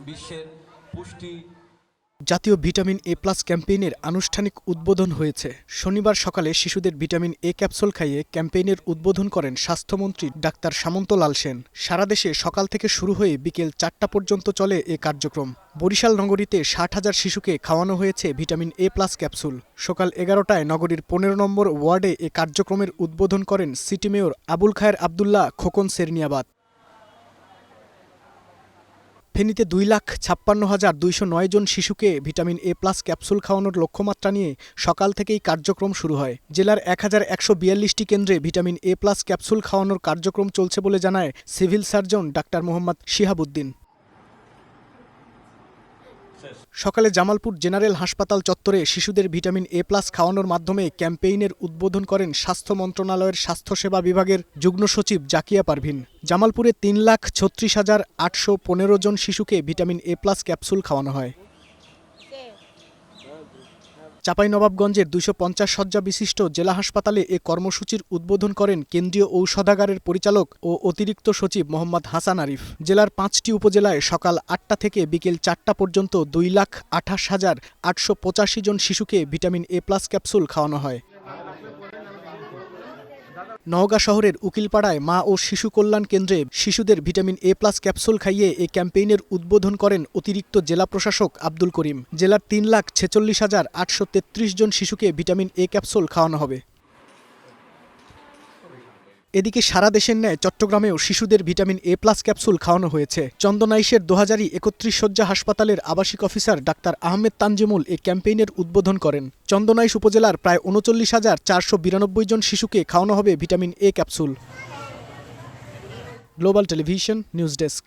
বিশ্বের পুষ্টি জাতীয় ভিটামিন এ প্লাস ক্যাম্পেইনের আনুষ্ঠানিক উদ্বোধন হয়েছে। শনিবার সকালে শিশুদের ভিটামিন এ ক্যাপসুল খাইয়ে ক্যাম্পেইনের উদ্বোধন করেন স্বাস্থ্যমন্ত্রী ডাক্তার সামন্ত লাল সেন। সারা দেশে সকাল থেকে শুরু হয়ে বিকেল 4টা পর্যন্ত চলে এ কার্যক্রম। বরিশাল নগরীতে 60,000 শিশুকে খাওয়ানো হয়েছে ভিটামিন এ প্লাস ক্যাপসুল। সকাল 11টায় নগরীর 15 নম্বর ওয়ার্ডে এ কার্যক্রমের উদ্বোধন করেন সিটি মেয়র আবুল খায়ের আবদুল্লাহ খোকন সেরনিয়াবাদ। ফেনীতে 2,56,209 জন শিশুকে ভিটামিন এ প্লাস ক্যাপসুল খাওয়ানোর লক্ষ্যমাত্রা নিয়ে সকাল থেকেই কার্যক্রম শুরু হয়। জেলার 1,142টি কেন্দ্রে ভিটামিন এ প্লাস ক্যাপসুল খাওয়ানোর কার্যক্রম চলছে বলে জানায় civil surgeon doctor Mohammad Shihabuddin. সকালে জামালপুর জেনারেল হাসপাতাল চত্বরে শিশুদের ভিটামিন এ প্লাস খাওয়ানোর মাধ্যমে ক্যাম্পেইনের উদ্বোধন করেন স্বাস্থ্য মন্ত্রণালয়ের স্বাস্থ্যসেবা বিভাগের যুগ্ম সচিব জাকিয়া পারভিন। জামালপুরে 3,36,815 জন শিশুকে ভিটামিন এ প্লাস ক্যাপসুল খাওয়ানো হয়। চাঁপাইনবাবগঞ্জের 250 শয্যা বিশিষ্ট জেলা হাসপাতালে এ কর্মসূচির উদ্বোধন করেন কেন্দ্রীয় ঔষধাগারের পরিচালক ও অতিরিক্ত সচিব মোহাম্মদ হাসান আরিফ। জেলার 5টি উপজেলায় সকাল 8টা থেকে বিকেল 4টা পর্যন্ত 2,28,885 জন শিশুকে ভিটামিন এ প্লাস ক্যাপসুল খাওয়ানো হয়। নওগাঁ শহরের উকিলপাড়ায় মা ও শিশু কল্যাণ কেন্দ্রে শিশুদের ভিটামিন এ প্লাস ক্যাপসুল খাইয়ে এই ক্যাম্পেইনের উদ্বোধন করেন অতিরিক্ত জেলা প্রশাসক আব্দুল করিম। জেলার 3,46,833 জন শিশুকে ভিটামিন এ ক্যাপসুল খাওয়ানো হবে। এদিকে সারা দেশের ন্যায় চট্টগ্রামেও শিশুদের ভিটামিন এ প্লাস ক্যাপসুল খাওয়ানো হয়েছে। চন্দনাইশের 2031 শয্যা হাসপাতালের আবাসিক অফিসার ডাক্তার আহমেদ তানজিমুল এই ক্যাম্পেইনের উদ্বোধন করেন। চন্দনাইশ উপজেলার প্রায় 39,492 জন শিশুকে খাওয়ানো হবে vitamin A capsule. Global television news desk.